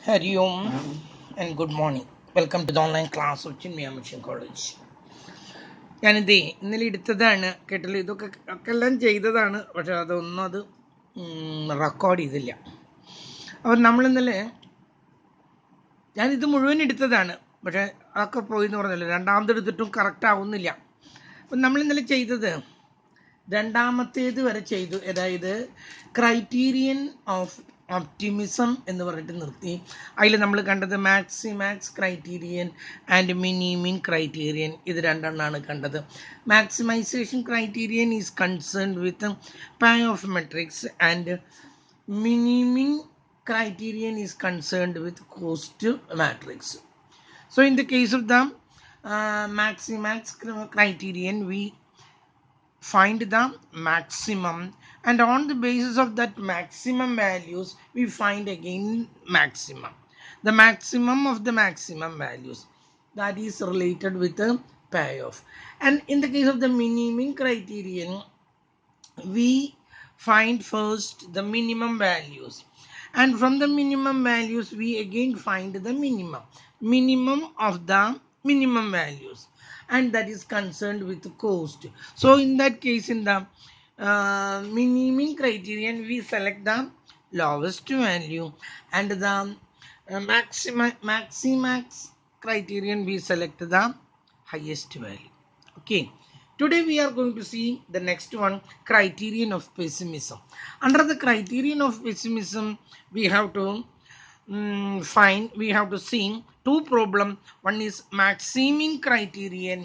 Hari Om and good morning. Welcome to the online class of Chinmaya Mission College. ഞാനിതേ ഇന്നലെ എടുത്തതാണ് കേട്ടല്ലോ, ഇതൊക്കെ എല്ലാം ചെയ്തതാണ്, പക്ഷെ അതൊന്നും അത് റെക്കോർഡ് ചെയ്തില്ല. അപ്പം നമ്മൾ ഇന്നലെ ഞാനിത് മുഴുവൻ എടുത്തതാണ്, പക്ഷെ അതൊക്കെ പോയി എന്ന് പറഞ്ഞല്ലോ, രണ്ടാമത് എടുത്തിട്ടും കറക്റ്റ് ആവുന്നില്ല. അപ്പം നമ്മൾ ഇന്നലെ ചെയ്തത് രണ്ടാമത്തേത് വരെ ചെയ്തു, അതായത് ക്രൈറ്റീരിയൻ ഓഫ് ഒപ്റ്റിമിസം എന്ന് പറഞ്ഞിട്ട് നിർത്തി. അതിൽ നമ്മൾ കണ്ടത് maximax criterion and minimin criterion, ഇത് രണ്ടെണ്ണമാണ് കണ്ടത്. Maximization criterion is concerned with payoff matrix and minimin criterion is concerned with cost matrix. So in the case of the maximax criterion, we find the maximum, and on the basis of that maximum values we find again maximum, the maximum of the maximum values, that is related with the payoff. And in the case of the minimum criterion, we find first the minimum values, and from the minimum values we again find the minimum of the minimum values, and that is concerned with the cost. So in that case, in the minimum criterion, we select the lowest value, and the maximax criterion, we select the highest value. Okay, today we are going to see the next one, criterion of pessimism. Under the criterion of pessimism, we have to we have to see two problems. One is maximum criterion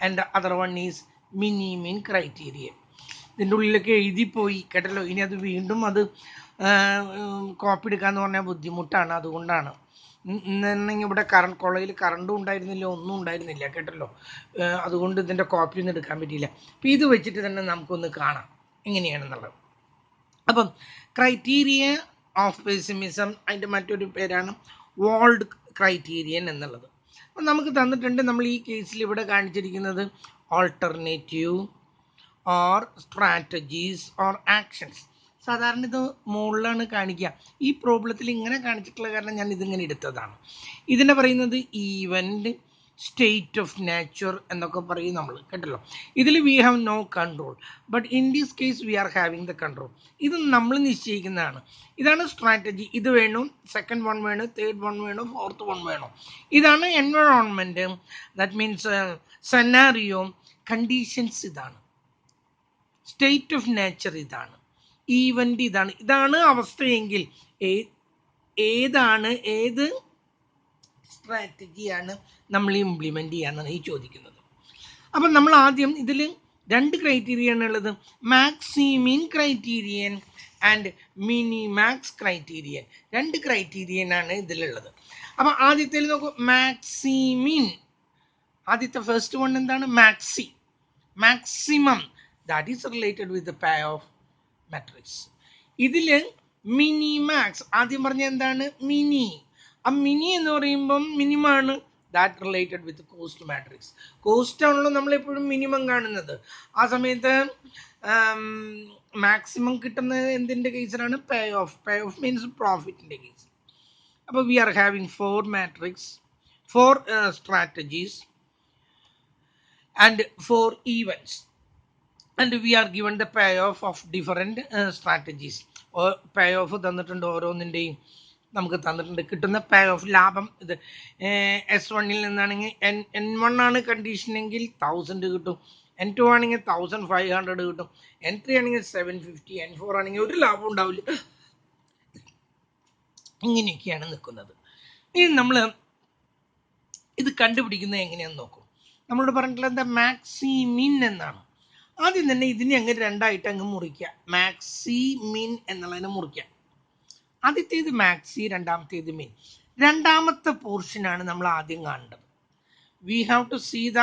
and the other one is minimum criterion. ഇതിൻ്റെ ഉള്ളിലൊക്കെ എഴുതിപ്പോയി കേട്ടല്ലോ. ഇനി അത് വീണ്ടും അത് copy എടുക്കാന്ന് പറഞ്ഞാൽ ബുദ്ധിമുട്ടാണ്. അതുകൊണ്ടാണ് ഇന്നെങ്കിൽ ഇവിടെ കോളേജിൽ കറണ്ടും ഉണ്ടായിരുന്നില്ല, ഒന്നും ഉണ്ടായിരുന്നില്ല കേട്ടല്ലോ. അതുകൊണ്ട് ഇതിൻ്റെ കോപ്പി ഒന്നും എടുക്കാൻ പറ്റിയില്ല. അപ്പം ഇത് വെച്ചിട്ട് തന്നെ നമുക്കൊന്ന് കാണാം എങ്ങനെയാണെന്നുള്ളത്. അപ്പം ക്രൈറ്റീരിയ ഓഫ് പെസിമിസം, അതിൻ്റെ മറ്റൊരു പേരാണ് വോൾഡ് ക്രൈറ്റീരിയൻ എന്നുള്ളത്. അപ്പം നമുക്ക് തന്നിട്ടുണ്ട്, നമ്മൾ ഈ കേസിൽ ഇവിടെ കാണിച്ചിരിക്കുന്നത് alternative or strategies or actions. സാധാരണ ഇത് മുകളിലാണ് കാണിക്കുക. ഈ പ്രോബ്ലത്തിൽ ഇങ്ങനെ കാണിച്ചിട്ടുള്ള കാരണം ഞാൻ ഇതിങ്ങനെ എടുത്തതാണ്. ഇതിനെ പറയുന്നത് ഈവൻറ്റ്, സ്റ്റേറ്റ് ഓഫ് നേച്ചർ എന്നൊക്കെ പറയും നമ്മൾ കേട്ടല്ലോ. ഇതിൽ we have no control, but in this case we are having the control. ഇത് നമ്മൾ നിശ്ചയിക്കുന്നതാണ്. ഇതാണ് സ്ട്രാറ്റജി. ഇത് വേണം, സെക്കൻഡ് വൺ വേണം, തേർഡ് വൺ വേണം, ഫോർത്ത് വൺ വേണം. ഇതാണ് environment, that means scenario, conditions ഇതാണ്, സ്റ്റേറ്റ് ഓഫ് നേച്ചർ ഇതാണ്, ഈവൻ്റ് ഇതാണ്. ഇതാണ് അവസ്ഥയെങ്കിൽ ഏത് സ്ട്രാറ്റജിയാണ് നമ്മൾ ഇംപ്ലിമെൻ്റ് ചെയ്യാന്നാണ് ഈ ചോദിക്കുന്നത്. അപ്പം നമ്മൾ ആദ്യം ഇതിൽ രണ്ട് ക്രൈറ്റീരിയ ആണ് ഉള്ളത്, maximin criterion and minimax criterion. രണ്ട് ക്രൈറ്റീരിയൻ ആണ് ഇതിലുള്ളത്. അപ്പം ആദ്യത്തിൽ നോക്കൂ, മാക്സിമിൻ. ആദ്യത്തെ ഫസ്റ്റ് വൺ എന്താണ്? Maximum, that is related with the payoff matrix. ഇതിൽ മിനിമാക്സ്, ആദ്യം പറഞ്ഞ എന്താണ്? മിനി. ആ മിനി എന്ന് പറയുമ്പം മിനിമാണ്, that related with cost matrix. Cost ആണല്ലോ നമ്മളെപ്പോഴും മിനിമം കാണുന്നത്. ആ സമയത്ത് മാക്സിമം കിട്ടുന്നത് എന്തിൻ്റെ കേസിലാണ്? പേ ഓഫ് മീൻസ് പ്രോഫിറ്റിൻ്റെ കേസ്. അപ്പോൾ we are having four strategies and 4 events, and we are given the payoff of different strategies. payoff തന്നിട്ടുണ്ട്, ഓരോന്നിൻ്റെയും നമുക്ക് തന്നിട്ടുണ്ട്. കിട്ടുന്ന payoff ലാഭം ഇത് S1ൽ നിന്നാണെങ്കിൽ N1 ആണ് കണ്ടീഷൻ എങ്കിൽ 1000 കിട്ടും, N2 ആണെങ്കിൽ 1500 കിട്ടും, N3 ആണെങ്കിൽ 750, N4 ആണെങ്കിൽ ഒരു ലാഭം ഉണ്ടാവില്ല. ഇങ്ങനെയൊക്കെയാണ് നിൽക്കുന്നത്. ഇനി നമ്മൾ ഇത് കണ്ടുപിടിക്കുന്നത് എങ്ങനെയാണെന്ന് നോക്കും. നമ്മളോട് പറഞ്ഞിട്ടുള്ള എന്താ? മാക്സിമിൻ എന്നാണ്. ആദ്യം തന്നെ ഇതിനെ അങ്ങ് രണ്ടായിട്ട് അങ്ങ് മുറിക്കുക. മാക്സിമിൻ എന്നുള്ളതിനെ മുറിക്കുക. ആദ്യത്തേത് മാക്സി, രണ്ടാമത്തേത് മിൻ. രണ്ടാമത്തെ പോർഷനാണ് നമ്മൾ ആദ്യം കാണേണ്ടത്. We have to see the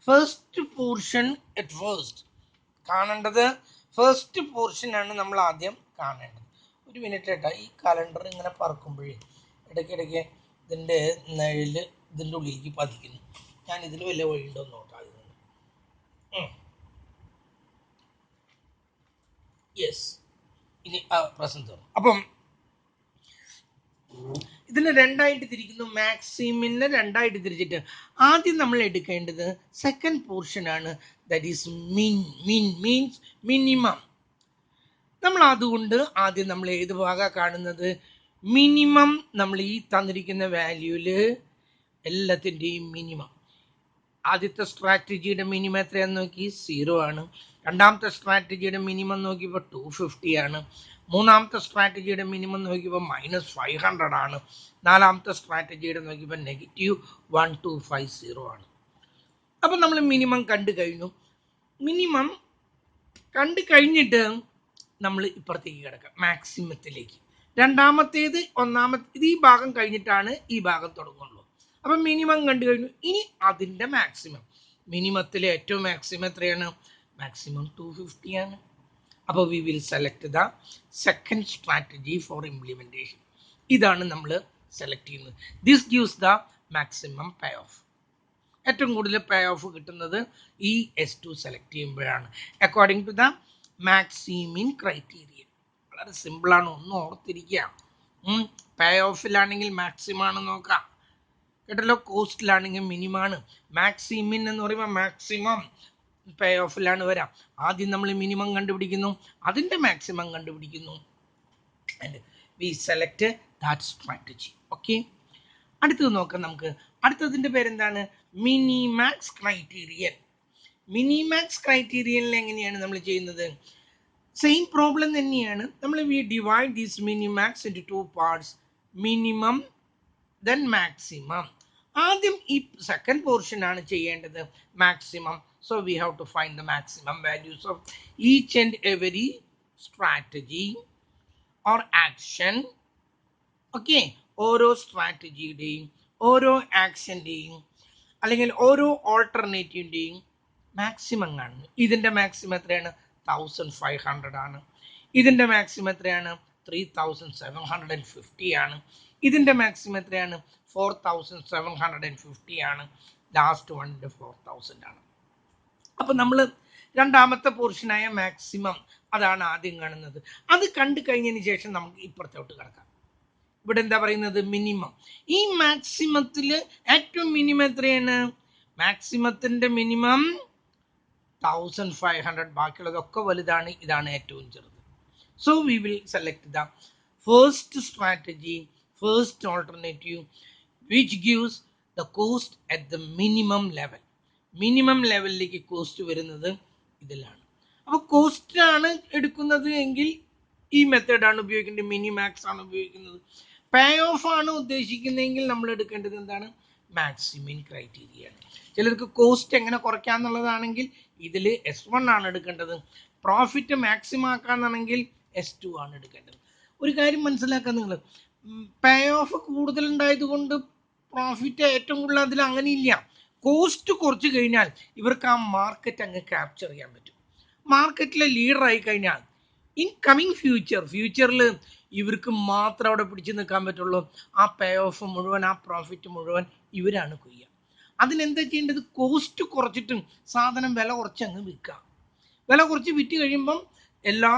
first portion at first. കാണേണ്ടത് ഫസ്റ്റ് പോർഷനാണ് നമ്മൾ ആദ്യം കാണേണ്ടത്. ഒരു മിനിറ്റ് കേട്ടോ, ഈ കലണ്ടർ ഇങ്ങനെ പറക്കുമ്പോഴേ ഇടയ്ക്കിടയ്ക്ക് ഇതിൻ്റെ നിഴല് ഇതിൻ്റെ ഉള്ളിലേക്ക് പതിക്കുന്നു. ഞാൻ ഇതിൽ വല്ല വഴിയുണ്ടോ എന്ന് നോക്കാം. യെസ്, ഇനി പ്രശ്നം തോന്നും. അപ്പം ഇതിനെ രണ്ടായിട്ട് തിരിക്കുന്നു, മാക്സിമിനെ രണ്ടായിട്ട് തിരിച്ചിട്ട് ആദ്യം നമ്മൾ എടുക്കേണ്ടത് സെക്കൻഡ് പോർഷൻ ആണ്, ദാറ്റ് ഈസ് മീൻസ് മിനിമം. നമ്മൾ അതുകൊണ്ട് ആദ്യം നമ്മൾ ഏത് ഭാഗം കാണുന്നത്, മിനിമം. നമ്മൾ ഈ തന്നിരിക്കുന്ന വാല്യൂല് എല്ലാത്തിൻ്റെയും മിനിമം. ആദ്യത്തെ സ്ട്രാറ്റജിയുടെ മിനിമം എത്രയാന്ന് നോക്കി, 0 ആണ്. രണ്ടാമത്തെ സ്ട്രാറ്റജിയുടെ മിനിമം നോക്കിയപ്പോൾ 250 ആണ്. മൂന്നാമത്തെ സ്ട്രാറ്റജിയുടെ മിനിമം നോക്കിയപ്പോൾ -500 ആണ്. നാലാമത്തെ സ്ട്രാറ്റജിയുടെ നോക്കിയപ്പോൾ -1250 ആണ്. അപ്പം നമ്മൾ മിനിമം കണ്ടു കഴിഞ്ഞു. മിനിമം കണ്ടു കഴിഞ്ഞിട്ട് നമ്മൾ ഇപ്പുറത്തേക്ക് കിടക്കാം, മാക്സിമത്തിലേക്ക്. രണ്ടാമത്തേത് ഇത് ഈ ഭാഗം കഴിഞ്ഞിട്ടാണ് ഈ ഭാഗം തുടങ്ങുള്ളൂ. അപ്പം മിനിമം കണ്ടു കഴിഞ്ഞു. ഇനി അതിൻ്റെ മാക്സിമം, മിനിമത്തിലെ ഏറ്റവും മാക്സിമം എത്രയാണ്, മാക്സിമം 250 ആണ്. അപ്പോൾ we will select the second strategy for implementation. ഇതാണ് നമ്മൾ സെലക്ട് ചെയ്യുന്നത്. This gives the maximum pay off. ഏറ്റവും കൂടുതൽ പേ ഓഫ് കിട്ടുന്നത് ഈ S2 സെലക്ട് ചെയ്യുമ്പോഴാണ്, according to the maximin criterion. വളരെ സിമ്പിളാണ്, ഒന്ന് ഓർത്തിരിക്കുക. പേ ഓഫിലാണെങ്കിൽ മാക്സിമം ആണ് നോക്കാം കേട്ടല്ലോ, കോസ്റ്റിലാണെങ്കിൽ മിനിമാണ്. മാക്സിമിൻ എന്ന് പറയുമ്പോൾ മാക്സിമം പേ ഓഫിലാണ് വരാം. ആദ്യം നമ്മൾ മിനിമം കണ്ടുപിടിക്കുന്നു, അതിൻ്റെ മാക്സിമം കണ്ടുപിടിക്കുന്നു, and we select that strategy. Okay, അടുത്തത് നോക്കാം നമുക്ക്. അടുത്തതിൻ്റെ പേരെന്താണ്, മിനിമാക്സ് ക്രൈറ്റീരിയൻ. മിനിമാക്സ് ക്രൈറ്റീരിയനിൽ എങ്ങനെയാണ് നമ്മൾ ചെയ്യുന്നത്, സെയിം പ്രോബ്ലം തന്നെയാണ്. നമ്മൾ we divide these minimax into 2 parts, minimum then maximum. ആദ്യം ഈ സെക്കൻഡ് പോർഷൻ ആണ് ചെയ്യേണ്ടത്, maximum. So we have to find the maximum values of each and every strategy or action. Okay, ഓരോ സ്ട്രാറ്റജിയുടെയും ഓരോ ആക്ഷൻ്റെയും അല്ലെങ്കിൽ ഓരോ ഓൾട്ടർനേറ്റീവിൻ്റെയും മാക്സിമം കാണുന്നു. ഇതിൻ്റെ മാക്സിമം എത്രയാണ്, 1500 ആണ്. ഇതിൻ്റെ മാക്സിമം എത്രയാണ്, 3750 ആണ്. ഇതിൻ്റെ മാക്സിമം എത്രയാണ്, 4750 ആണ്. ലാസ്റ്റ് വണ്ണിൻ്റെ 4000 ആണ്. അപ്പം നമ്മൾ രണ്ടാമത്തെ പോർഷനായ മാക്സിമം അതാണ് ആദ്യം കാണുന്നത്. അത് കണ്ടു കഴിഞ്ഞതിന് ശേഷം നമുക്ക് ഇപ്പുറത്തോട്ട് കിടക്കാം. ഇവിടെ എന്താ പറയുന്നത്, മിനിമം. ഈ മാക്സിമത്തിൽ ഏറ്റവും മിനിമം എത്രയാണ്, മാക്സിമത്തിൻ്റെ മിനിമം 1500. ബാക്കിയുള്ളതൊക്കെ വലുതാണ്, ഇതാണ് ഏറ്റവും ചെറുത്. So we will select the first strategy, first alternative which gives the cost at the minimum level. Minimum ലെവലിലേക്ക് കോസ്റ്റ് വരുന്നത് ഇതിലാണ്. അപ്പോൾ കോസ്റ്റ് ആണ് എടുക്കുന്നത് എങ്കിൽ ഈ മെത്തേഡാണ് ഉപയോഗിക്കേണ്ടത്, മിനിമാക്സ് ആണ് ഉപയോഗിക്കുന്നത്. പേ ഓഫ് ആണ് ഉദ്ദേശിക്കുന്നതെങ്കിൽ നമ്മൾ എടുക്കേണ്ടത് എന്താണ്, മാക്സിമിൻ ക്രൈറ്റീരിയ ആണ്. ചിലർക്ക് കോസ്റ്റ് എങ്ങനെ കുറയ്ക്കാന്നുള്ളതാണെങ്കിൽ ഇതിൽ S1 ആണ് എടുക്കേണ്ടത്. പ്രോഫിറ്റ് മാക്സിമം ആക്കാന്നാണെങ്കിൽ S2 ആണ് എടുക്കേണ്ടത്. ഒരു കാര്യം മനസ്സിലാക്കാൻ, നിങ്ങൾ പേ ഓഫ് കൂടുതലുണ്ടായത് കൊണ്ട് പ്രോഫിറ്റ് ഏറ്റവും കൂടുതൽ അതിൽ അങ്ങനെയില്ല. കോസ്റ്റ് കുറച്ച് കഴിഞ്ഞാൽ ഇവർക്ക് ആ മാർക്കറ്റ് അങ്ങ് ക്യാപ്ചർ ചെയ്യാൻ പറ്റും. മാർക്കറ്റിലെ ലീഡറായി കഴിഞ്ഞാൽ ഇൻ കമ്മിങ് ഫ്യൂച്ചറിൽ ഇവർക്ക് മാത്രം അവിടെ പിടിച്ചു നിൽക്കാൻ പറ്റുള്ളൂ. ആ പേ ഓഫ് മുഴുവൻ, ആ പ്രോഫിറ്റ് മുഴുവൻ ഇവരാണ് കൊയ്യുക. അതിനെന്താ ചെയ്യേണ്ടത്, കോസ്റ്റ് കുറച്ചിട്ടും സാധനം വില കുറച്ച് അങ്ങ് വിൽക്കുക. വില കുറച്ച് വിറ്റ് കഴിയുമ്പം എല്ലാ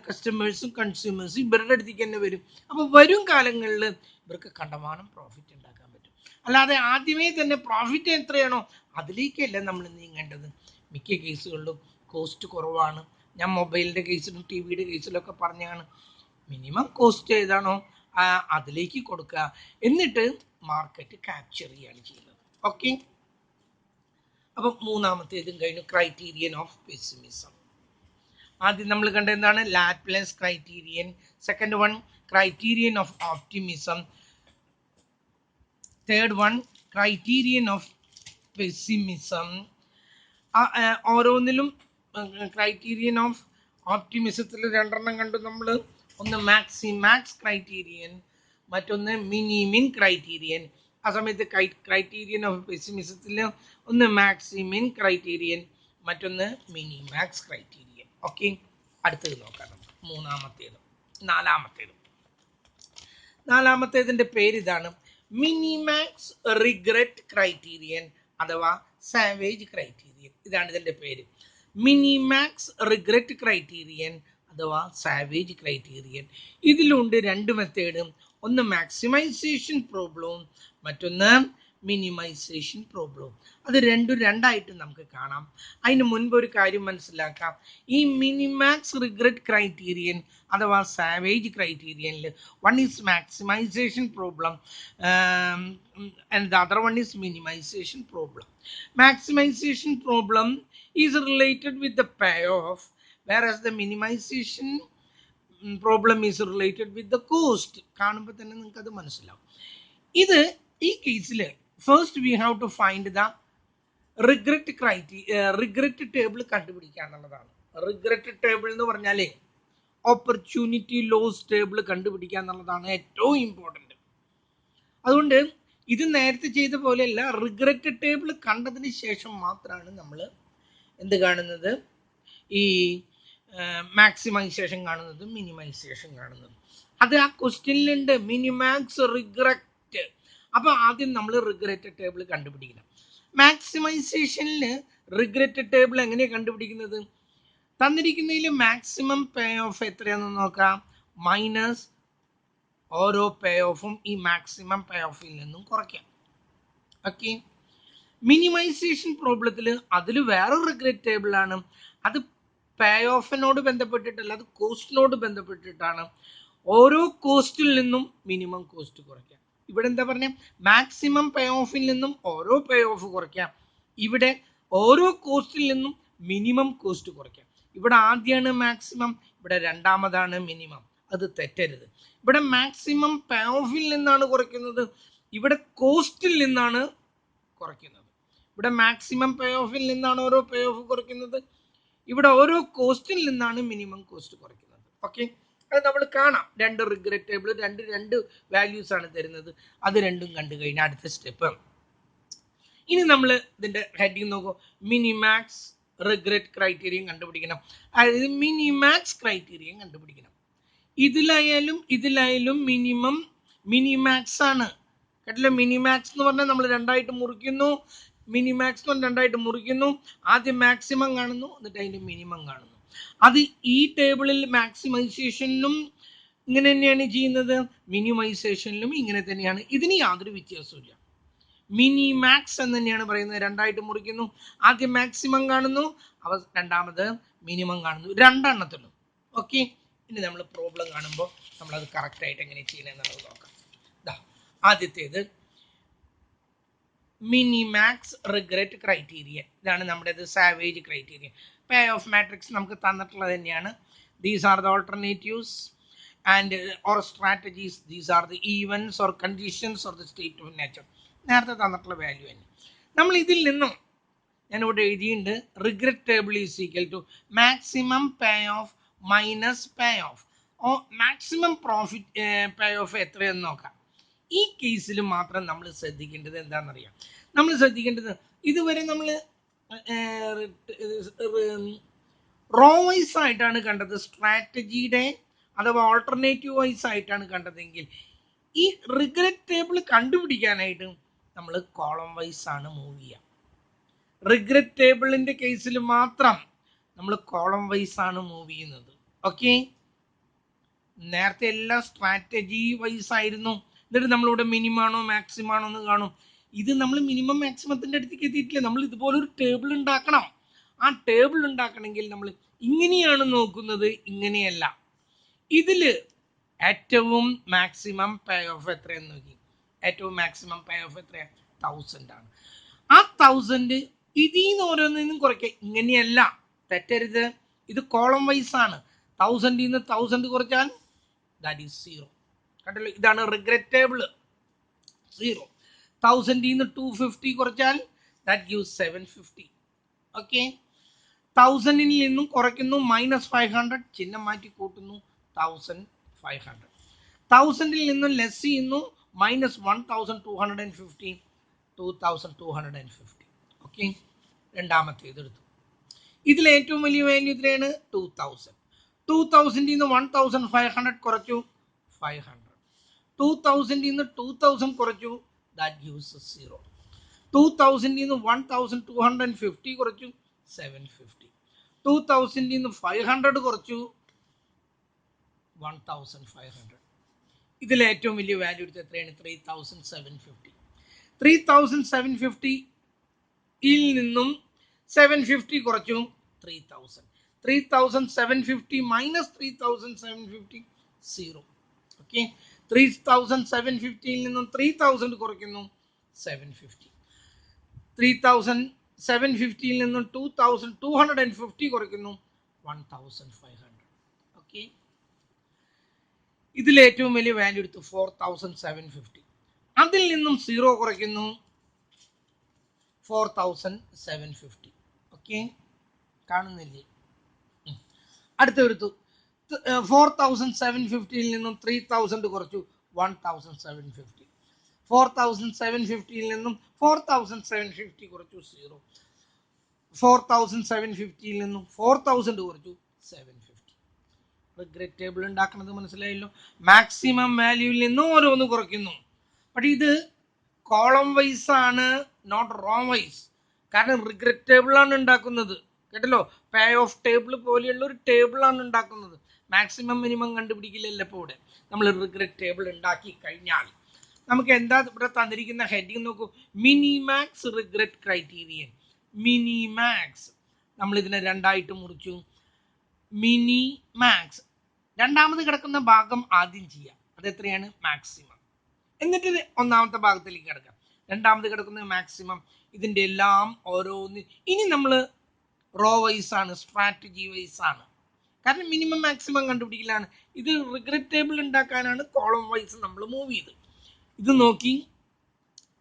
കസ്റ്റമേഴ്സും കൺസ്യൂമേഴ്സും ഇവരുടെ അടുത്തേക്ക് തന്നെ വരും. അപ്പോൾ വരും കാലങ്ങളിൽ ഇവർക്ക് കണ്ടമാനം പ്രോഫിറ്റ് ഉണ്ടാക്കാൻ പറ്റും. അല്ലാതെ ആദ്യമേ തന്നെ പ്രോഫിറ്റ് എത്രയാണോ അതിലേക്കല്ല നമ്മൾ നീങ്ങേണ്ടത്. മിക്ക കേസുകളിലും കോസ്റ്റ് കുറവാണ്. ഞാൻ മൊബൈലിൻ്റെ കേസിലും ടി വിയുടെ കേസിലൊക്കെ പറഞ്ഞാണ്, മിനിമം കോസ്റ്റ് ഏതാണോ അതിലേക്ക് കൊടുക്കുക, എന്നിട്ട് മാർക്കറ്റ് ക്യാപ്ചർ ചെയ്യുകയാണ് ചെയ്യുന്നത്. ഓക്കെ, അപ്പം മൂന്നാമത്തേതും കഴിഞ്ഞു, ക്രൈറ്റീരിയൻ ഓഫ് പെസിമിസം. ആദ്യം നമ്മൾ കണ്ട എന്താണ്, Laplace criterion. Second one criterion of optimism. Third one criterion of pessimism. ഓരോന്നിലും ക്രൈറ്റീരിയൻ ഓഫ് ഓപ്റ്റിമിസത്തിൽ രണ്ടെണ്ണം കണ്ടു നമ്മൾ. ഒന്ന് മാക്സ് ക്രൈറ്റീരിയൻ, മറ്റൊന്ന് മിനിമിൻ ക്രൈറ്റീരിയൻ. ആ സമയത്ത് ക്രൈറ്റീരിയൻ ഓഫ് പെസിമിസത്തിൽ ഒന്ന് മാക്സിമിൻ ക്രൈറ്റീരിയൻ, മറ്റൊന്ന് മിനിമാക്സ് ക്രൈറ്റീരിയൻ. ഓക്കെ, അടുത്തത് നോക്കാം നമുക്ക്. നാലാമത്തേതിൻ്റെ പേര് ഇതാണ്, മിനിമാക്സ് റിഗ്രറ്റ് ക്രൈറ്റീരിയൻ അഥവാ സാവേജ് ക്രൈറ്റീരിയൻ. ഇതാണ് ഇതിൻ്റെ പേര്, മിനിമാക്സ് റിഗ്രറ്റ് ക്രൈറ്റീരിയൻ അഥവാ സാവേജ് ക്രൈറ്റീരിയൻ. ഇതിലുണ്ട് രണ്ട് മെത്തേഡ്. ഒന്ന് മാക്സിമൈസേഷൻ പ്രോബ്ലവും മറ്റൊന്ന് മിനിമൈസേഷൻ പ്രോബ്ലവും. അത് രണ്ടായിട്ട് നമുക്ക് കാണാം. അതിന് മുൻപ് ഒരു കാര്യം മനസ്സിലാക്കാം. ഈ മിനിമാക്സ് റിഗ്രറ്റ് ക്രൈറ്റീരിയൻ അഥവാ സാവേജ് ക്രൈറ്റീരിയനിൽ one is maximization problem and the other one is minimization problem. Maximization problem is related with the payoff, whereas the minimization problem is related with the cost. കാണുമ്പോൾ തന്നെ നിങ്ങൾക്ക് അത് മനസ്സിലാവും. ഇത് ഈ കേസിൽ first we have to find the regret regret table കണ്ടുപിടിക്കുക എന്നുള്ളതാണ്. റിഗ്രറ്റ് ടേബിൾ എന്ന് പറഞ്ഞാലേ ഓപ്പർച്യൂണിറ്റി ലോസ് ടേബിൾ കണ്ടുപിടിക്കുക എന്നുള്ളതാണ് ഏറ്റവും ഇമ്പോർട്ടൻറ്റ്. അതുകൊണ്ട് ഇത് നേരത്തെ ചെയ്ത പോലെയല്ല, റിഗ്രറ്റ് ടേബിൾ കണ്ടതിന് ശേഷം മാത്രമാണ് നമ്മൾ എന്ത് കാണുന്നത്, ഈ മാക്സിമൈസേഷൻ കാണുന്നത്, മിനിമൈസേഷൻ കാണുന്നത്. അത് ആ ക്വസ്റ്റ്യനിലുണ്ട്, മിനിമാക്സ് റിഗ്രറ്റ്. അപ്പോൾ ആദ്യം നമ്മൾ റിഗ്രറ്റ് ടേബിൾ കണ്ടുപിടിക്കണം. മാക്സിമൈസേഷനിൽ റിഗ്രറ്റ് ടേബിൾ എങ്ങനെയാണ് കണ്ടുപിടിക്കുന്നത്? തന്നിരിക്കുന്നതിൽ മാക്സിമം പേ ഓഫ് എത്രയാണെന്ന് നോക്കാം, മൈനസ് ഓരോ പേ ഓഫും ഈ മാക്സിമം പേ ഓഫിൽ നിന്നും കുറയ്ക്കാം. ഓക്കെ. മിനിമൈസേഷൻ പ്രോബ്ലത്തിൽ അതിൽ വേറെ റിഗ്രറ്റ് ടേബിൾ ആണ്. അത് പേ ഓഫിനോട് ബന്ധപ്പെട്ടിട്ടല്ല, അത് കോസ്റ്റിനോട് ബന്ധപ്പെട്ടിട്ടാണ്. ഓരോ കോസ്റ്റിൽ നിന്നും മിനിമം കോസ്റ്റ് കുറയ്ക്കാം. ഇവിടെ എന്താ പറഞ്ഞ, മാക്സിമം പേ ഓഫിൽ നിന്നും ഓരോ പേ ഓഫ് കുറയ്ക്കാം. ഇവിടെ ഓരോ കോസ്റ്റിൽ നിന്നും മിനിമം കോസ്റ്റ് കുറയ്ക്കാം. ഇവിടെ ആദ്യമാണ് മാക്സിമം, ഇവിടെ രണ്ടാമതാണ് മിനിമം. അത് തെറ്റരുത്. ഇവിടെ മാക്സിമം പേ ഓഫിൽ നിന്നാണ് കുറയ്ക്കുന്നത്, ഇവിടെ കോസ്റ്റിൽ നിന്നാണ് കുറയ്ക്കുന്നത്. ഇവിടെ മാക്സിമം പേ ഓഫിൽ നിന്നാണ് ഓരോ പേ ഓഫ് കുറയ്ക്കുന്നത്, ഇവിടെ ഓരോ കോസ്റ്റിൽ നിന്നാണ് മിനിമം കോസ്റ്റ് കുറയ്ക്കുന്നത്. ഓക്കെ, അത് നമ്മൾ കാണാം. രണ്ട് റിഗ്രറ്റ് ടേബിൾ രണ്ട് വാല്യൂസ് ആണ് തരുന്നത്. അത് രണ്ടും കണ്ടു കഴിഞ്ഞാൽ അടുത്ത സ്റ്റെപ്പ്. ഇനി നമ്മൾ ഇതിന്റെ ഹെഡിങ് നോക്കൂ, മിനിമാക്സ് റിഗ്രറ്റ് ക്രൈറ്റീരിയൻ കണ്ടുപിടിക്കണം. അതായത് മിനിമാക്സ് ക്രൈറ്റീരിയൻ കണ്ടുപിടിക്കണം. ഇതിലായാലും മിനിമാക്സ് ആണ് കേട്ടില്ല. മിനിമാക്സ് എന്ന് പറഞ്ഞാൽ നമ്മൾ രണ്ടായിട്ട് മുറിക്കുന്നു. മിനിമാക്സ് എന്ന് പറഞ്ഞാൽ രണ്ടായിട്ട് മുറിക്കുന്നു. ആദ്യം മാക്സിമം കാണുന്നു, എന്നിട്ട് അതിന്റെ മിനിമം കാണുന്നു. അത് ഈ ടേബിളിൽ മാക്സിമൈസേഷനിലും ഇങ്ങനെ തന്നെയാണ് ചെയ്യുന്നത്, മിനിമൈസേഷനിലും ഇങ്ങനെ തന്നെയാണ്. ഇതിന് യാതൊരു വ്യത്യാസമില്ല. മിനിമാക്സ് എന്ന് തന്നെയാണ് പറയുന്നത്. രണ്ടായിട്ട് മുറിക്കുന്നു, ആദ്യം മാക്സിമം കാണുന്നു, രണ്ടാമത് മിനിമം കാണുന്നു, രണ്ടെണ്ണത്തിലും. ഓക്കെ, ഇനി നമ്മൾ പ്രോബ്ലം കാണുമ്പോൾ നമ്മളത് കറക്റ്റായിട്ട് എങ്ങനെ ചെയ്യണമെന്നുള്ളത് നോക്കാം. ആദ്യത്തേത് മിനിമാക്സ് റിഗ്രറ്റ് ക്രൈറ്റീരിയൻ. ഇതാണ് നമ്മുടെ savage criterion. Pay off matrix നമുക്ക് തന്നിട്ടുള്ളത് തന്നെയാണ്. These are the alternatives and or strategies. These are the events or conditions or the state of nature. നേരത്തെ തന്നിട്ടുള്ള വാല്യൂ തന്നെ. നമ്മൾ ഇതിൽ നിന്നും ഞാനിവിടെ എഴുതിയിട്ടുണ്ട്, regret table is equal to maximum pay off minus pay off. Maximum profit pay off എത്രയെന്ന് നോക്കാം. ഈ കേസിൽ മാത്രം നമ്മൾ ശ്രദ്ധിക്കേണ്ടത് എന്താണെന്നറിയാം. നമ്മൾ ശ്രദ്ധിക്കേണ്ടത് ഇതുവരെ നമ്മൾ റോ വൈസ് ആയിട്ടാണ് കണ്ടത്, സ്ട്രാറ്റജിയുടെ അഥവാ ഓൾട്ടർനേറ്റീവ് വൈസ് ആയിട്ടാണ് കണ്ടതെങ്കിൽ ഈ റിഗ്രറ്റ് ടേബിൾ കണ്ടുപിടിക്കാനായിട്ട് നമ്മൾ കോളം വൈസ് ആണ് മൂവ് ചെയ്യുക. റിഗ്രറ്റ് ടേബിളിന്റെ കേസിൽ മാത്രം നമ്മൾ കോളം വൈസ് ആണ് മൂവ് ചെയ്യുന്നത്. ഓക്കെ, നേരത്തെ എല്ലാം സ്ട്രാറ്റജി വൈസ് ആയിരുന്നു. എന്നിട്ട് നമ്മളിവിടെ മിനിമം ആണോ മാക്സിമം ആണോ എന്ന് കാണും. ഇത് നമ്മൾ മിനിമം മാക്സിമത്തിന്റെ അടുത്തേക്ക് എത്തിയിട്ടില്ല. നമ്മൾ ഇതുപോലൊരു ടേബിൾ ഉണ്ടാക്കണം. ആ ടേബിൾ ഉണ്ടാക്കണമെങ്കിൽ നമ്മൾ ഇങ്ങനെയാണ് നോക്കുന്നത്, ഇങ്ങനെയല്ല. ഇതില് ഏറ്റവും മാക്സിമം പേ ഓഫ് എത്രയെന്ന് നോക്കി. ഏറ്റവും മാക്സിമം പേ ഓഫ് എത്രയാണ്? 1000 ആണ്. ആ 1000 ഇതിൽ നിന്ന് ഓരോന്നിനും കുറയ്ക്കുക. ഇങ്ങനെയല്ല, തെറ്റരുത്. ഇത് കോളം വൈസ് ആണ്. 1000 നിന്ന് 1000 കുറച്ചാൽ ദാറ്റ് ഈസ് 0. കണ്ടല്ലോ, ഇതാണ് റിഗ്രറ്റ് ടേബിൾ. 0. 1000 നിന്ന് 250 കുറച്ചാൽ ദാറ്റ് ഗിവ്സ് 750. ഓക്കെ, 1000 നിന്നും കുറയ്ക്കുന്നു, -500, ചിഹ്നം മാറ്റി കൂട്ടുന്നു, 1500. 1000 നിന്നും ലെസ് ചെയ്യുന്നു, -1250, 2250. ഓക്കെ, രണ്ടാമത്തേത് എടുത്തു. ഇതിൽ ഏറ്റവും വലിയ വാല്യൂ എത്രയാണ്? 2000. 2000 നിന്ന് 1500 കുറച്ചു, 500. 2000 നിന്ന് 2000 കുറച്ചു, ദാറ്റ് ഗിവ്സ് 0. 2000 നിന്ന് 1250 കുറച്ചു, 750. 2000 നിന്ന് 500 കുറച്ചു, 1500. ഇതിൽ ഏറ്റവും വലിയ വാല്യൂ എടുത്ത് എത്രയാണ്? 3750. 3750 നിന്നും 750 കുറച്ചു 3000. 3750 മൈനസ് 3750 0. ഓക്കെ, 3750 നിന്നും 3000 കുറയ്ക്കുന്നു 750. 3750 നിന്നും 2250 കുറയ്ക്കുന്നു 1500. ഓക്കെ, ഇതിൽ ഏറ്റവും വലിയ വാല്യൂ എടുത്തു 4750. അതിൽ നിന്നും 0 കുറയ്ക്കുന്നു 4750. ഓക്കെ, കാണുന്നില്ലേ? അടുത്ത എടുത്തു 4750 നിന്നും 3000 കുറച്ചു 1750. 4750 നിന്നും 4750 കുറച്ചു 0. 4750 നിന്നും 4000 കുറച്ചു 750. റിഗ്രറ്റ് ടേബിൾ ഉണ്ടാക്കുന്നത് മനസ്സിലായല്ലോ. മാക്സിമം വാല്യൂവിൽ നിന്ന് ഓരോന്ന് കുറയ്ക്കുന്നു. പക്ഷെ ഇത് കോളം വൈസ് ആണ്, നോട്ട് റോ വൈസ്. കാരണം റിഗ്രറ്റ് ടേബിൾ ആണ് ഉണ്ടാക്കുന്നത്. കേട്ടല്ലോ, പേ ഓഫ് ടേബിൾ പോലെയുള്ള ഒരു ടേബിൾ ആണ് ഉണ്ടാക്കുന്നത്. മാക്സിമം മിനിമം കണ്ടുപിടിക്കില്ലല്ലോ. ഇപ്പോൾ ഇവിടെ നമ്മൾ റിഗ്രറ്റ് ടേബിൾ ഉണ്ടാക്കി കഴിഞ്ഞാൽ നമുക്ക് എന്താ ഇവിടെ തന്നിരിക്കുന്ന ഹെഡിങ് നോക്കൂ. Minimax regret criterion. മിനിമാക്സ് നമ്മൾ ഇതിനെ രണ്ടായിട്ട് മുറിച്ചു. മിനിമാക്സ് രണ്ടാമത് കിടക്കുന്ന ഭാഗം ആദ്യം ചെയ്യാം. അത് എത്രയാണ്? മാക്സിമം. എന്നിട്ട് ഒന്നാമത്തെ ഭാഗത്തിലേക്ക് കിടക്കാം. രണ്ടാമത് കിടക്കുന്നത് മാക്സിമം. ഇതിന്റെ എല്ലാം ഓരോന്ന് ഇനി നമ്മൾ റോ വൈസ് ആണ്, സ്ട്രാറ്റജി വൈസ് ആണ്. കാരണം മിനിമം മാക്സിമം കണ്ടുപിടിക്കലാണ്. ഇത് റിഗ്രറ്റ് ടേബിൾ ഉണ്ടാക്കാനാണ് കോളം വൈസ് നമ്മൾ മൂവ് ചെയ്ത്. ഇത് നോക്കി,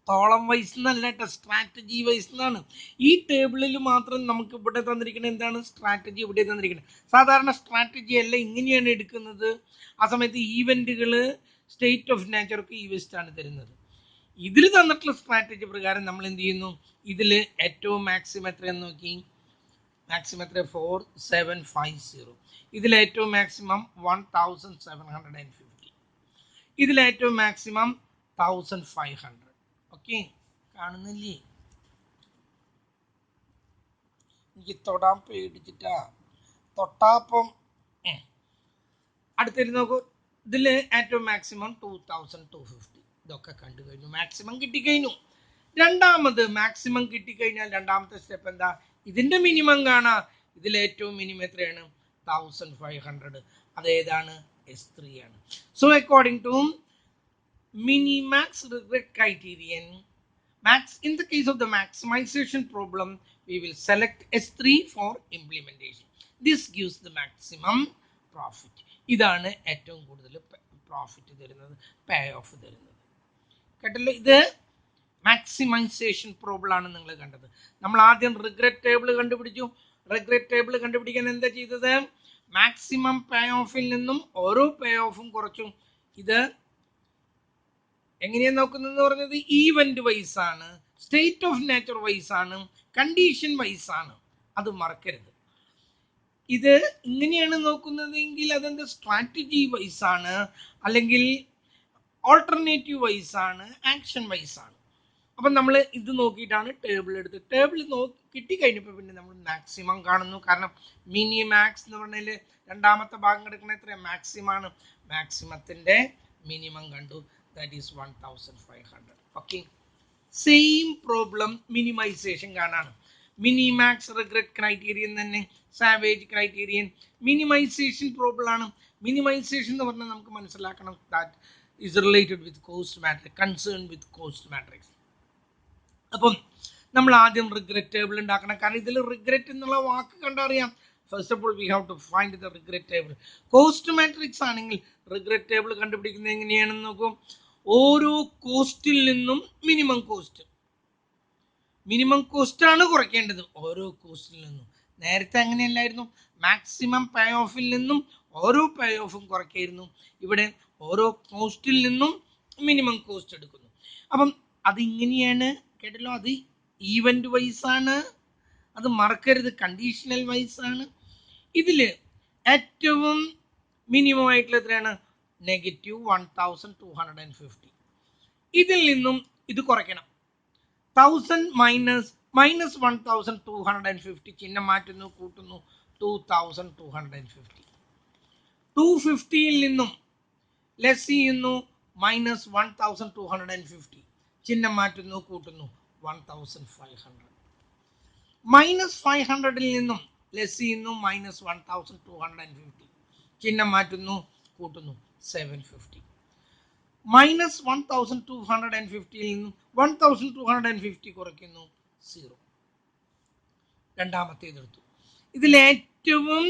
കോളം വൈസ് എന്നല്ല, സ്ട്രാറ്റജി വൈസ് എന്നാണ്. ഈ ടേബിളിൽ മാത്രം നമുക്ക് ഇവിടെ തന്നിരിക്കുന്നത് എന്താണ്? സ്ട്രാറ്റജി ഇവിടെ തന്നിരിക്കുന്നത്. സാധാരണ സ്ട്രാറ്റജി അല്ല ഇങ്ങനെയാണ് എടുക്കുന്നത്. ആ സമയത്ത് ഈവെന്റുകൾ സ്റ്റേറ്റ് ഓഫ് നേച്ചർക്ക് ഈ വെസ്റ്റ് ആണ് തരുന്നത്. ഇതിൽ തന്നിട്ടുള്ള സ്ട്രാറ്റജി പ്രകാരം നമ്മൾ എന്ത് ചെയ്യുന്നു? ഇതിൽ ഏറ്റവും മാക്സിമം എത്രയെന്ന് നോക്കി. മാക്സിമം എത്ര? 4750. ഇതിൽ ഏറ്റവും മാക്സിമം 1750. ഇതിൽ ഏറ്റവും മാക്സിമം 1500. ഓക്കെ, കാണുന്നില്ലേ? എനിക്ക് തൊടാൻ പേടിച്ചിട്ടാ. തൊട്ടാപ്പം അടുത്തിട്ട് നോക്കൂ. ഇതിൽ ഏറ്റവും മാക്സിമം 2250. ഇതൊക്കെ കണ്ടു കഴിഞ്ഞു. മാക്സിമം കിട്ടിക്കഴിഞ്ഞു. രണ്ടാമത് മാക്സിമം കിട്ടിക്കഴിഞ്ഞാൽ രണ്ടാമത്തെ സ്റ്റെപ്പ് എന്താ? ഇതിന്റെ മിനിമം കാണാം. ഇതിൽ ഏറ്റവും മിനിമം എത്രയാണ്? 1500. അതേതാണ്? S3 ആണ്. So according to Minimax regret criterion, in the case of the maximization problem, we will select S3 for implementation. This gives the maximum profit. ഇതാണ് ഏറ്റവും കൂടുതൽ പ്രോഫിറ്റ് തരുന്നത്, പേ ഓഫ് തരുന്നത്. കേട്ടല്ലോ, ഇത് മാക്സിമൈസേഷൻ പ്രോബ്ലം ആണ് നിങ്ങൾ കണ്ടത്. നമ്മൾ ആദ്യം റിഗ്രറ്റ് ടേബിൾ കണ്ടുപിടിച്ചു. റിഗ്രറ്റ് ടേബിൾ കണ്ടുപിടിക്കാൻ എന്താ ചെയ്തത്? മാക്സിമം പേ ഓഫിൽ നിന്നും ഓരോ പേ ഓഫും കുറച്ചു. ഇത് എങ്ങനെയാണ് നോക്കുന്നതെന്ന് പറഞ്ഞത് ഈവന്റ് വൈസ് ആണ്, സ്റ്റേറ്റ് ഓഫ് നേച്ചർ വൈസ് ആണ്, കണ്ടീഷൻ വൈസ് ആണ്. അത് മറക്കരുത്. ഇത് ഇങ്ങനെയാണ് നോക്കുന്നതെങ്കിൽ അതെന്ത് സ്ട്രാറ്റജി വൈസ് ആണ്, അല്ലെങ്കിൽ ഓൾട്ടർനേറ്റീവ് വൈസ് ആണ്, ആക്ഷൻ വൈസ് ആണ്. അപ്പം നമ്മൾ ഇത് നോക്കിയിട്ടാണ് ടേബിൾ എടുത്ത്. ടേബിൾ കിട്ടിക്കഴിഞ്ഞപ്പോൾ പിന്നെ നമ്മൾ മാക്സിമം കാണുന്നു. കാരണം മിനിമാക്സ് എന്ന് പറഞ്ഞാൽ രണ്ടാമത്തെ ഭാഗം കിടക്കുന്ന എത്ര? മാക്സിമം ആണ്. മാക്സിമത്തിന്റെ മിനിമം കണ്ടു. That is 1500. Okay, same problem minimization കാണാണ്. മിനിമാക്സ് റിഗ്രറ്റ് ക്രൈറ്റീരിയൻ തന്നെ, സാവേജ് ക്രൈറ്റീരിയൻ. മിനിമൈസേഷൻ പ്രോബ്ലം ആണ്. മിനിമൈസേഷൻ എന്ന് പറഞ്ഞാൽ നമുക്ക് മനസ്സിലാക്കണം, that is related with cost matrix, concern with cost matrix. അപ്പം നമ്മൾ ആദ്യം റിഗ്രറ്റ് ടേബിൾ ഉണ്ടാക്കണം. കാരണം ഇതിൽ റിഗ്രറ്റ് എന്നുള്ള വാക്ക് കണ്ടറിയാം. First of all we have to find the regret table. Cost matrix ആണെങ്കിൽ റിഗ്രറ്റ് ടേബിൾ കണ്ടുപിടിക്കുന്നത് എങ്ങനെയാണെന്ന് നോക്കും. ഓരോ കോസ്റ്റിൽ നിന്നും മിനിമം കോസ്റ്റ്, മിനിമം കോസ്റ്റ് ആണ് കുറയ്ക്കേണ്ടത് ഓരോ കോസ്റ്റിൽ നിന്നും. നേരത്തെ അങ്ങനെയല്ലായിരുന്നു. മാക്സിമം പേ ഓഫിൽ നിന്നും ഓരോ പേ ഓഫും കുറയ്ക്കായിരുന്നു. ഇവിടെ ഓരോ കോസ്റ്റിൽ നിന്നും മിനിമം കോസ്റ്റ് എടുക്കുന്നു. അപ്പം അത് ഇങ്ങനെയാണ്. കേട്ടല്ലോ, അത് ഈവന്റ് വൈസ് ആണ്. അത് മറക്കരുത്. കണ്ടീഷണൽ വൈസ് ആണ്. ഇതിൽ ഏറ്റവും മിനിമം ആയിട്ടുള്ള എത്രയാണ്? -1250. ഇതിൽ നിന്നും ഇത് കുറയ്ക്കണം. 1000 മൈനസ് 1250. ചിഹ്നം മാറ്റുന്നു, കൂട്ടുന്നു. 2250. 250യിൽ നിന്നും ലെസ് ചെയ്യുന്നു മൈനസ് 1250, ചിഹ്നം മാറ്റുന്നു കൂട്ടുന്നു 1500. മൈനസ് 500 നിന്നും ലെസ് ചെയ്യുന്നു മൈനസ് 1250, ചിഹ്നം മാറ്റുന്നു കൂട്ടുന്നു 750. മൈനസ് 1250 നിന്നും 1250 കുറയ്ക്കുന്നു 0. രണ്ടാമത്തേത് എടുത്തു. ഇതിൽ ഏറ്റവും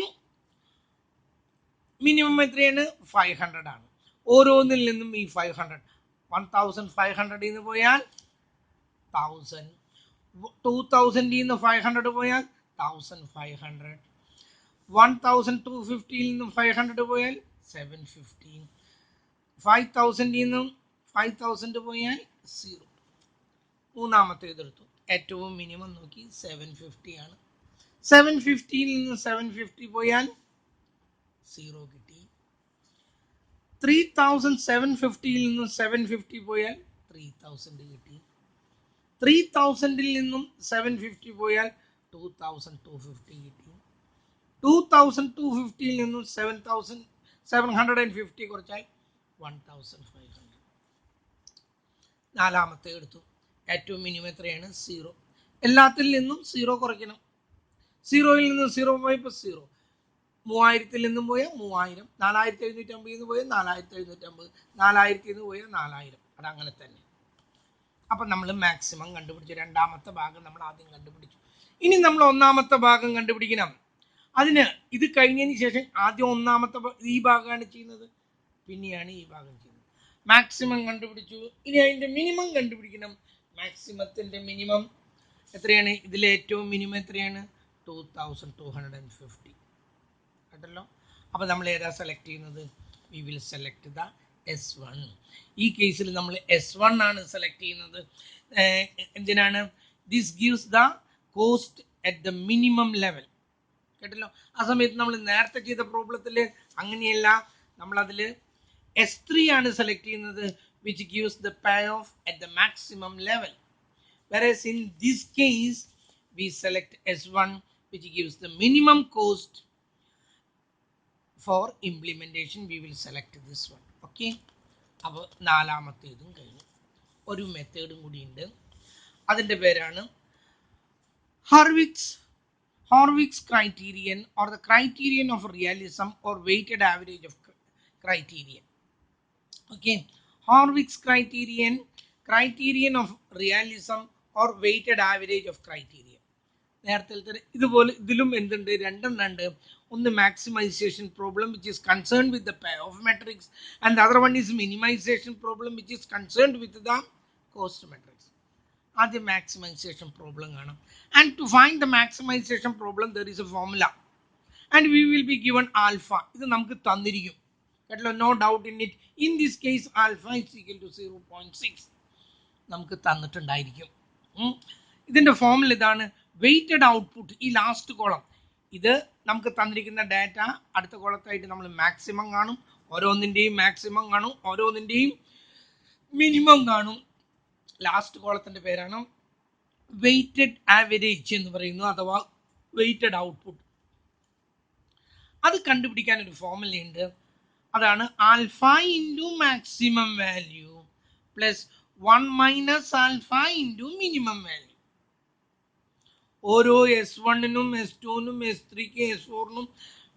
മിനിമം എത്രയാണ്? 500 ആണ്. ഓരോന്നിൽ നിന്നും ഈ 500, 1500 നിന്ന് പോയാൽ 1000, 2000 നിന്ന് 500 പോയാൽ 1500, 1250 നിന്നും 500 പോയാൽ 750, 5000 നിന്നും 5000 പോയാൽ 0. മൂന്നാമത്തേത് എടുത്തു. ഏറ്റവും മിനിമം നോക്കി 750 ആണ്. 750 നിന്ന് 750 പോയാൽ 0 കിട്ടി. 3750 നിന്ന് 750 പോയാൽ 3000 കിട്ടി. 3000 നിന്നും 750 പോയാൽ 2250 കിട്ടി. 2250 നിന്നും 750 കുറച്ചാൽ 1500. നാലാമത്തെ എടുത്തു. ഏറ്റവും മിനിമം എത്രയാണ്? 0. എല്ലാത്തിൽ നിന്നും 0 കുറയ്ക്കണം. 0യിൽ നിന്നും 0 പോയപ്പോൾ 0. 3000 നിന്നും പോയാൽ 3000, 4750 നിന്ന് പോയാൽ 4750, 4000 നിന്ന് പോയാൽ 4000. അതങ്ങനെ തന്നെ. അപ്പം നമ്മൾ മാക്സിമം കണ്ടുപിടിച്ചു. രണ്ടാമത്തെ ഭാഗം നമ്മൾ ആദ്യം കണ്ടുപിടിച്ചു. ഇനി നമ്മൾ ഒന്നാമത്തെ ഭാഗം കണ്ടുപിടിക്കണം. അതിന് ഇത് കഴിഞ്ഞതിന് ശേഷം ആദ്യം ഒന്നാമത്തെ ഈ ഭാഗമാണ് ചെയ്യുന്നത്, പിന്നെയാണ് ഈ ഭാഗം ചെയ്യുന്നത്. മാക്സിമം കണ്ടുപിടിച്ചു. ഇനി അതിൻ്റെ മിനിമം കണ്ടുപിടിക്കണം. മാക്സിമത്തിൻ്റെ മിനിമം എത്രയാണ്? ഇതിലെ ഏറ്റവും മിനിമം എത്രയാണ്? 2250 കേട്ടല്ലോ. അപ്പോൾ നമ്മൾ ഏതാ സെലക്ട് ചെയ്യുന്നത്? V will select the S1. ഈ കേസിൽ നമ്മൾ S1 ആണ് സെലക്ട് ചെയ്യുന്നത്. എന്തിനാണ്? This gives the cost at the minimum level. കേട്ടല്ലോ. ആ സമയത്ത് നമ്മൾ നേരത്തെ ചെയ്ത പ്രോബ്ലത്തിൽ അങ്ങനെയല്ല. നമ്മളതിൽ S3 ആണ് സെലക്ട് ചെയ്യുന്നത്, which gives the payoff at the maximum level. Whereas in this case, we select S1, which gives the minimum cost for implementation. We will select this one. Okay. അപ്പോൾ നാലാമത്തേതും കഴിഞ്ഞു. ഒരു മെത്തേഡും കൂടി ഉണ്ട്. അതിൻ്റെ പേരാണ് Harvick's criterion, or the criterion of realism, or weighted average of criterion. Okay. Harvick's criterion of realism or weighted average of criterion. നേരത്തെ ഇതുപോലെ ഇതിലും എന്തുണ്ട്? രണ്ടെണ്ണം ഉണ്ട്. ഒന്ന് maximization problem, which is concerned with the payoff matrix, and the other one is minimization problem, which is concerned with the cost matrix. ആദ്യം maximization problem കാണാം. And to find the maximization problem, there is a formula, and we will be given alpha. ഇത് നമുക്ക് തന്നിരിക്കും കേട്ടല്ലോ. No doubt in it. In this case alpha is equal to 0.6 നമുക്ക് തന്നിട്ടുണ്ടായിരിക്കും. ഇതിൻ്റെ formula ഇതാണ്. വെയ്റ്റഡ് ഔട്ട്പുട്ട്, ഈ ലാസ്റ്റ് കോളം, ഇത് നമുക്ക് തന്നിരിക്കുന്ന ഡാറ്റ അടുത്ത കോളത്തായിട്ട് നമ്മൾ മാക്സിമം കാണും, ഓരോന്നിൻ്റെയും മാക്സിമം കാണും, ഓരോന്നിൻ്റെയും മിനിമം കാണും. ലാസ്റ്റ് കോളത്തിൻ്റെ പേരാണ് വെയ്റ്റഡ് ആവറേജ് എന്ന് പറയുന്നു, അഥവാ വെയ്റ്റഡ് ഔട്ട്പുട്ട്. അത് കണ്ടുപിടിക്കാൻ ഒരു ഫോമുലയുണ്ട്. അതാണ് alpha into maximum value plus 1 minus alpha into minimum value. ഓരോ S1നും S2നും S3ക്കും S4നും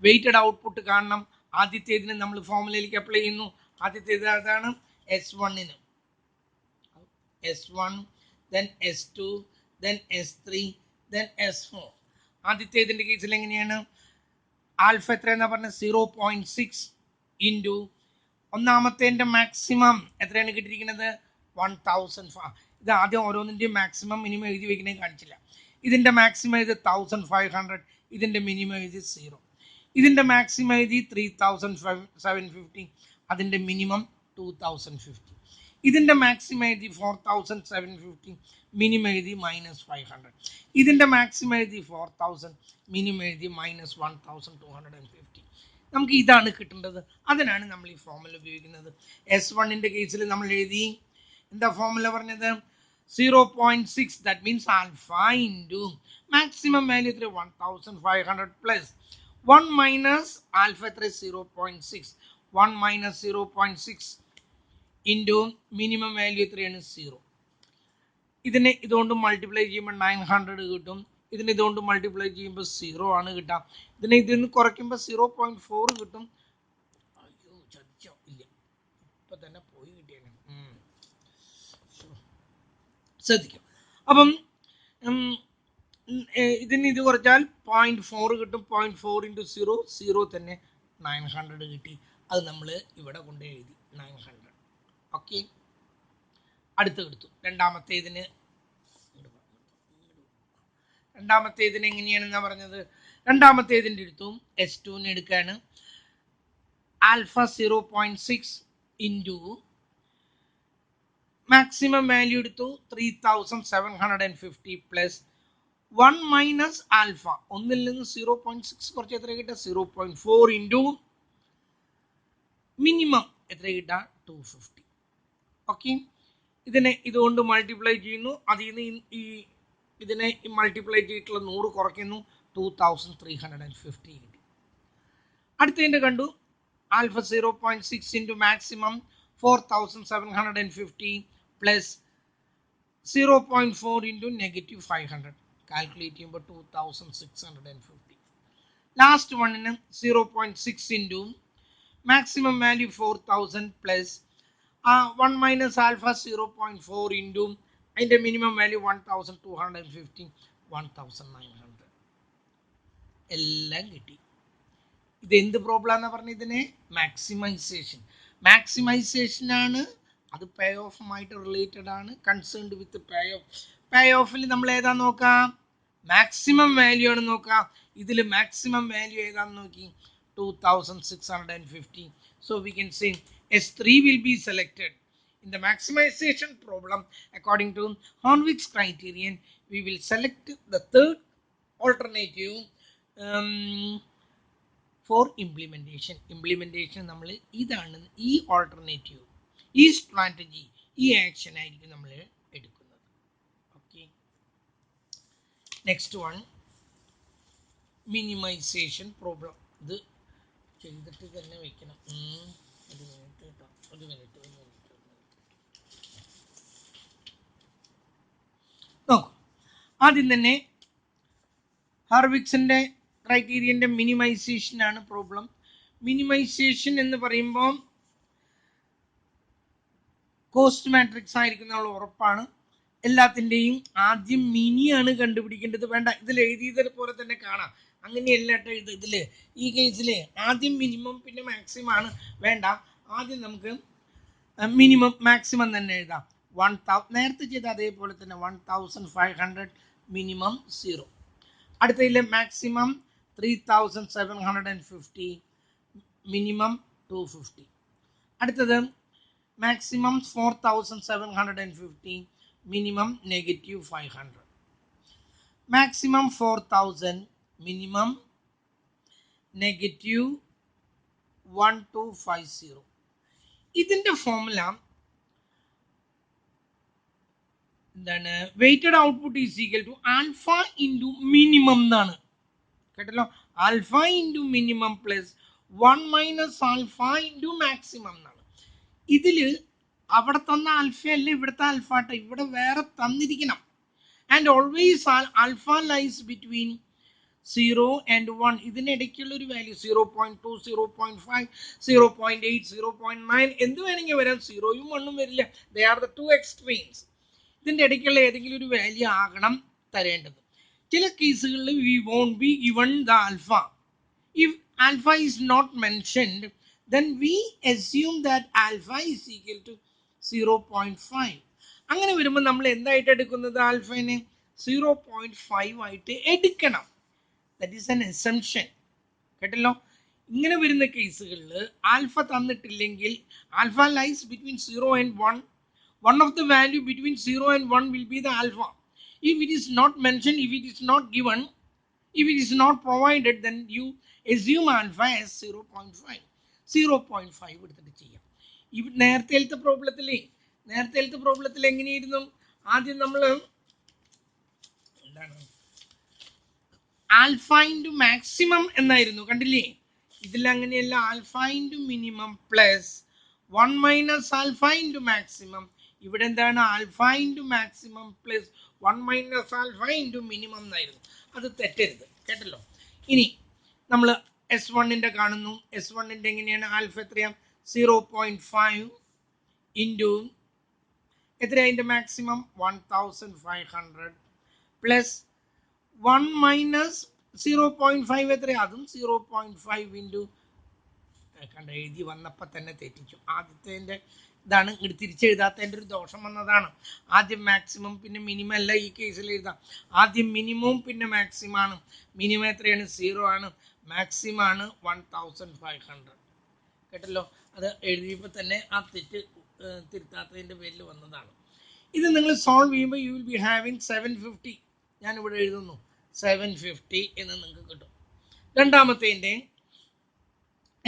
വെയ്റ്റഡ് ഔട്ട്പുട്ട് കാണണം. ആദ്യത്തേതിന് നമ്മൾ ഫോമുലയിലേക്ക് അപ്ലൈ ചെയ്യുന്നു. ആദ്യത്തേത് അതാണ് S1ന് S1, then S2, then S3, then S4. ആദ്യത്തേതിൻ്റെ കേസിൽ എങ്ങനെയാണ്? ആൽഫ എത്രയെന്നാ പറഞ്ഞത്? 0.6 ഇൻറ്റു ഒന്നാമത്തേൻ്റെ മാക്സിമം എത്രയാണ് കിട്ടിയിരിക്കുന്നത്? 1000. ഇത് ആദ്യം ഓരോന്നിൻ്റെയും മാക്സിമം മിനിമം എഴുതി വയ്ക്കണേ കാണിച്ചില്ല. ഇതിൻ്റെ മാക്സിമം ഇത് 1500, ഇതിൻ്റെ മിനിമം ഇത് 0. ഇതിൻ്റെ മാക്സിമം എഴുതി 3750, അതിൻ്റെ മിനിമം 2050. ഇതിൻ്റെ മാക്സിമം എഴുതി 4750, മിനിമം എഴുതി -500. ഇതിൻ്റെ മാക്സിമം എഴുതി 4000, മിനിമം എഴുതി -1250. നമുക്ക് ഇതാണ് കിട്ടേണ്ടത്. അതിനാണ് നമ്മൾ ഈ ഫോമുല ഉപയോഗിക്കുന്നത്. S1ൻ്റെ കേസിൽ നമ്മൾ എഴുതി എന്താ ഫോമുല പറഞ്ഞത്? 0.6, that means alpha into maximum value 1500 plus 1 minus alpha 0.6. 1 minus 0.6 into minimum value എത്രയാണ് 0. ഇതിനെ ഇതുകൊണ്ട് മൾട്ടിപ്ലൈ ചെയ്യുമ്പോൾ 900 കിട്ടും. ഇതിനെ ഇതുകൊണ്ട് മൾട്ടിപ്ലൈ ചെയ്യുമ്പോൾ 0 ആണ് കിട്ടാം. ഇതിനെ ഇതിൽ നിന്ന് കുറയ്ക്കുമ്പോൾ 0.4 കിട്ടും. അയ്യോ ചതിച്ചോ, ഇല്ല, ഇപ്പൊ തന്നെ പോയി കിട്ടിയാണ്. ശ്രദ്ധിക്കാം. അപ്പം ഇതിന് ഇത് കുറച്ചാൽ 0.4 കിട്ടും. 0.4 into 0 0 തന്നെ 900 കിട്ടി. അത് നമ്മൾ ഇവിടെ കൊണ്ട് എഴുതി 900. ഓക്കെ, അടുത്ത് എടുത്തു. രണ്ടാമത്തേതിന് എങ്ങനെയാണെന്നാ പറഞ്ഞത്? രണ്ടാമത്തേതിൻ്റെ എടുത്തു S2 എടുക്കാണ്. ആൽഫ 0.6 ഇൻറ്റു മാക്സിമം വാല്യൂ എടുത്തു 3750 പ്ലസ് 1 മൈനസ് ആൽഫ. ഒന്നിൽ നിന്ന് 0.6 കുറച്ച് എത്ര കിട്ടുക? 0.4 ഇൻറ്റു മിനിമം എത്ര കിട്ടുക? 250. ഓക്കെ, ഇതിനെ ഇതുകൊണ്ട് മൾട്ടിപ്ലൈ ചെയ്യുന്നു. അതിൽ നിന്ന് ഇതിനെ മൾട്ടിപ്ലൈ ചെയ്തിട്ടുള്ള 100 കുറയ്ക്കുന്നു. 2350 കിട്ടി. അടുത്തതിൻ്റെ കണ്ടു. Alpha 0.6 into maximum 4750 plus 0.4 into negative 500. Calculate ചെയ്യുമ്പോൾ 2650. ലാസ്റ്റ് വണ്ണിന് 0.6 into maximum value 4000 plus 1 minus alpha 0.4 into അതിൻ്റെ മിനിമം വാല്യൂ 1250 1900. എല്ലാം കിട്ടി. ഇത് എന്ത് പ്രോബ്ലം എന്നാ പറഞ്ഞത്? ഇതിനെ മാക്സിമൈസേഷൻ. മാക്സിമൈസേഷൻ ആണ്, അത് പേ ഓഫുമായിട്ട് റിലേറ്റഡ് ആണ്. Concerned with payoff. പേ ഓഫിൽ നമ്മൾ ഏതാ നോക്കാം? മാക്സിമം വാല്യൂ ആണ് നോക്കാം. ഇതിൽ മാക്സിമം വാല്യൂ ഏതാന്ന് നോക്കി? 2650. So we can say S3 will be selected. In the maximization problem, according to Hornwick's criterion, we will select the third alternative for implementation. Implementation നമ്മൾ ഇതാണ്, ഈ ഓൾട്ടർനേറ്റീവ്, ഈ സ്ട്രാറ്റജി, ഈ ആക്ഷൻ ആയിരിക്കും നമ്മൾ എടുക്കുന്നത്. Okay, next one minimization problem. ഇത് ചെയ്തിട്ട് തന്നെ വെക്കണം. ഒരു മിനിറ്റ് കേട്ടോ, ഒരു മിനിറ്റ്. നോക്കൂ, ആദ്യം തന്നെ ഹാർവിക്സിന്റെ ക്രൈറ്റീരിയന്റെ മിനിമൈസേഷൻ ആണ് പ്രോബ്ലം. മിനിമൈസേഷൻ എന്ന് പറയുമ്പോൾ കോസ്റ്റ് മാട്രിക്സ് ആയിരിക്കുന്ന ഉറപ്പാണ്. എല്ലാത്തിൻ്റെയും ആദ്യം മിനിയാണ് കണ്ടുപിടിക്കേണ്ടത്. വേണ്ട, ഇതിൽ എഴുതിയത് പോലെ തന്നെ കാണാം. അങ്ങനെയല്ല കേട്ടോ ഇതില്. ഈ കേസിൽ ആദ്യം മിനിമം പിന്നെ മാക്സിമം ആണ്. വേണ്ട, ആദ്യം നമുക്ക് മിനിമം മാക്സിമം തന്നെ എഴുതാം. 1000 നേരത്തെ ചെയ്ത അതേപോലെ തന്നെ 1500 മിനിമം 0. അടുത്തതിലെ maximum 3750 minimum 250. അടുത്തത് maximum 4750 minimum negative 500. Maximum 4000 minimum negative 1250. ഇതിന്റെ ഫോർമുല എന്താണ്? Weighted output is equal to alpha into minimum എന്നാണ്. കേട്ടല്ലോ, alpha into minimum plus 1 minus alpha into maximum എന്നാണ്. ഇതില് അവിടെ തന്ന ആൽഫ അല്ല ഇവിടുത്തെ ആൽഫാട്ട, ഇവിടെ വേറെ തന്നിരിക്കണം. And always alpha lies between 0 and 1. ഇതിനിടയ്ക്കുള്ള ഒരു വാല്യൂ 0.2, 0.5, 0.8, 0.9 എന്ത് വേണമെങ്കിൽ വരാം. 0യും 1ഉം വരില്ല. They are the two extremes. ഇതിൻ്റെ ഇടയ്ക്കുള്ള ഏതെങ്കിലും ഒരു വാല്യൂ ആകണം തരേണ്ടത്. ചില കേസുകളിൽ we won't be given the alpha. If alpha is not mentioned then we assume that alpha is equal to 0.5. അങ്ങനെ വരുമ്പോൾ നമ്മൾ എന്തായിട്ട് എടുക്കുന്നത്? ആൽഫനെ 0.5 ആയിട്ട് എടുക്കണം. That is an assumption. കേട്ടല്ലോ, ഇങ്ങനെ വരുന്ന കേസുകളിൽ ആൽഫ തന്നിട്ടില്ലെങ്കിൽ alpha lies between 0 and 1. One of the value between 0 and 1 will be the alpha. If it is not mentioned, if it is not given, if it is not provided, then you assume alpha as 0.5. 0.5 എടുത്തിട്ട് ചെയ്യാം. നേരത്തെ പ്രോബ്ലത്തിൽ എങ്ങനെയായിരുന്നു? ആദ്യം നമ്മൾ എന്താണ് alpha into maximum എന്നായിരുന്നു. കണ്ടില്ലേ, ഇതിൽ അങ്ങനെയല്ല, alpha into minimum plus 1 minus alpha into maximum. ഇവിടെ എന്താണ്, alpha into maximum plus 1 minus alpha into minimum എന്നായിരുന്നു. അത് തെറ്റരുത്, കേട്ടല്ലോ. ഇനി നമ്മൾ S1 കാണുന്നു. S1 എങ്ങനെയാണ്, ആൽഫ എത്രയാണ് 0.5 ഇൻറ്റു എത്രയാണ് അതിൻ്റെ മാക്സിമം 1500 പ്ലസ് 1 മൈനസ് 0.5 എത്രയാണ്, അതും 0.5 ഇൻറ്റു കണ്ട എഴുതി വന്നപ്പോൾ തന്നെ തെറ്റിച്ചു. ആദ്യത്തെ ഇതാണ്, ഇങ്ങോട്ട് തിരിച്ചെഴുതാത്തതിൻ്റെ ഒരു ദോഷം വന്നതാണ്. ആദ്യം മാക്സിമം പിന്നെ മിനിമം അല്ല ഈ കേസിൽ എഴുതാം. ആദ്യം മിനിമവും പിന്നെ മാക്സിമം ആണ്. മിനിമം എത്രയാണ് 0 ആണ്, മാക്സിമം ആണ് 1500. കേട്ടല്ലോ, അത് എഴുതിയപ്പോൾ തന്നെ ആ തെറ്റ് തിരുത്താത്തതിൻ്റെ പേരിൽ വന്നതാണ്. ഇത് നിങ്ങൾ സോൾവ് ചെയ്യുമ്പോൾ യു വിൽ ബി ഹാവിങ് 750. ഞാനിവിടെ എഴുതുന്നു 750 എന്ന് നിങ്ങൾക്ക് കിട്ടും. രണ്ടാമത്തേൻ്റെ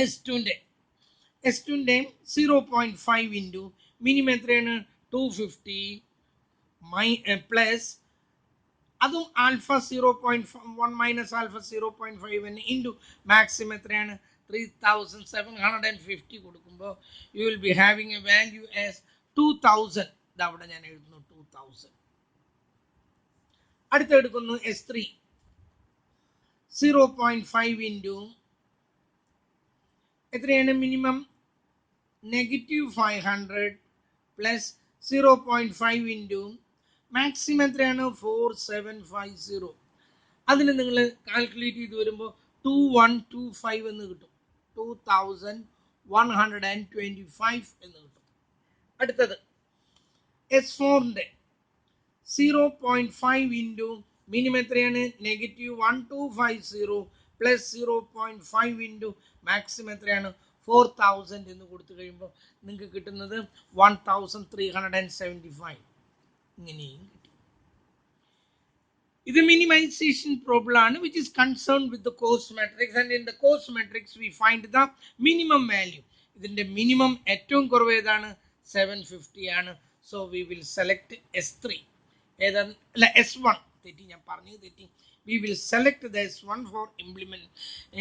S2 0.5 ഇൻറ്റു മിനിമം എത്രയാണ് 250 പ്ലസ് അതും alpha 0.1 minus alpha 0.5 into maximum എത്രയാണ് 3750 കൊടുക്കുമ്പോൾ you will be having A value as 2000. ഇതവിടെ ഞാൻ എഴുതുന്നു 2000. അടുത്തെടുക്കുന്നു S3 0.5 ഇൻറ്റു എത്രയാണ് മിനിമം -500 പ്ലസ് 0.5 ഇൻറ്റു മാക്സിമം എത്രയാണ് 4750. അതിന് നിങ്ങൾ കാൽക്കുലേറ്റ് ചെയ്ത് വരുമ്പോൾ 2125 എന്ന് കിട്ടും, 2125 എന്ന് കിട്ടും. അടുത്തത് S4 0.5 ഇൻറ്റു മിനിമം എത്രയാണ് -1250 പ്ലസ് 0.5 ഇൻറ്റു മാക്സിമം എത്രയാണ് 4000 എന്ന് കൊടുത്തു കഴിയുമ്പോൾ നിങ്ങൾക്ക് കിട്ടുന്നത് 1375. ഇങ്ങനെയും കിട്ടി. ഇത് മിനിമൈസേഷൻ പ്രോബ്ലം ആണ്, which is concerned with the cost matrix, and in the cost matrix we find the minimum value. ഇതിന്റെ മിനിമം ഏറ്റവും കുറവ് ഏതാണ് 750 ആണ്. So we will select S3. ഏതാണ്, അല്ല S1 തെറ്റി, ഞാൻ പറഞ്ഞത് തെറ്റി. We will select the S1 for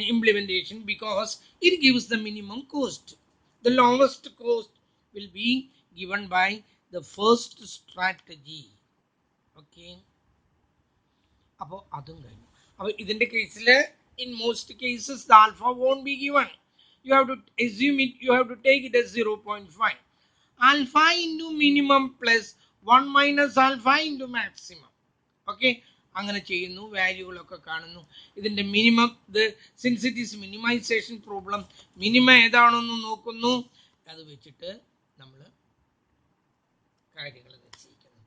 implementation because it gives the minimum cost. The lowest cost will be given by the first strategy. Okay. അപ്പോൾ അതും കഴിഞ്ഞു. അപ്പോൾ ഇതിൻ്റെ കേസിൽ in most cases the alpha won't be given. You have to assume it, you have to take it as 0.5. Alpha into minimum plus 1 minus alpha into maximum. Okay, അങ്ങനെ ചെയ്യുന്നു, വാല്യൂകളൊക്കെ കാണുന്നു. ഇതിൻ്റെ മിനിമം, ഇത് since it is minimization problem, minimum ഏതാണെന്ന് നോക്കുന്നു. അത് വെച്ചിട്ട് നമ്മൾ കാര്യങ്ങൾ നിശ്ചയിക്കുന്നു.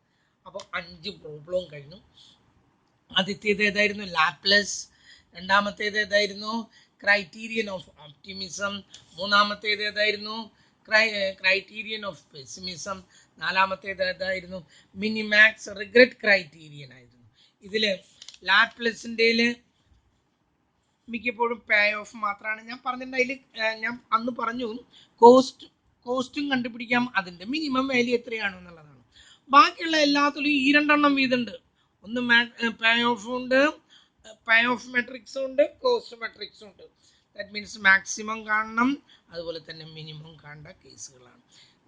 അപ്പോൾ 5 പ്രോബ്ലവും കഴിഞ്ഞു. ആദ്യത്തേത് ഏതായിരുന്നു, ലാപ്ലേസ്. രണ്ടാമത്തേത് ഏതായിരുന്നു, ക്രൈറ്റീരിയൻ ഓഫ് ഓപ്റ്റിമിസം. മൂന്നാമത്തേത് ഏതായിരുന്നു, ക്രൈറ്റീരിയൻ ഓഫ് പെസിമിസം. നാലാമത്തേത് ഏതായിരുന്നു, മിനിമാക്സ് റിഗ്രറ്റ് ക്രൈറ്റീരിയൻ ആയിരുന്നു. ഇതിൽ ലാപ്ലേസിൻ്റെ മിക്കപ്പോഴും പേ ഓഫ് മാത്രമാണ് ഞാൻ പറഞ്ഞിട്ടുണ്ട്. അതിൽ ഞാൻ അന്ന് പറഞ്ഞു കോസ്റ്റും കണ്ടുപിടിക്കാം, അതിൻ്റെ മിനിമം വാല്യൂ എത്രയാണെന്നുള്ളതാണ്. ബാക്കിയുള്ള എല്ലാത്തിലും ഈ 2 എണ്ണം വീതമുണ്ട്. ഒന്ന് പേ ഓഫ് ഉണ്ട്, പേ ഓഫ് മെട്രിക്സും ഉണ്ട്, കോസ്റ്റ് മെട്രിക്സും ഉണ്ട്. ദാറ്റ് മീൻസ് മാക്സിമം കാണണം, അതുപോലെ തന്നെ മിനിമം കാണേണ്ട കേസുകളാണ്.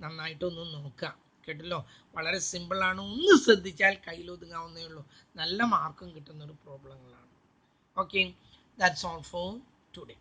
നന്നായിട്ടൊന്ന് നോക്കാം, കേട്ടല്ലോ. വളരെ സിമ്പിളാണ്, ഒന്ന് ശ്രദ്ധിച്ചാൽ കയ്യിലൊതുങ്ങാവുന്നേ ഉള്ളൂ. നല്ല മാർക്കും കിട്ടുന്ന ഒരു പ്രോബ്ലങ്ങളാണ്. Okay, that's all for today.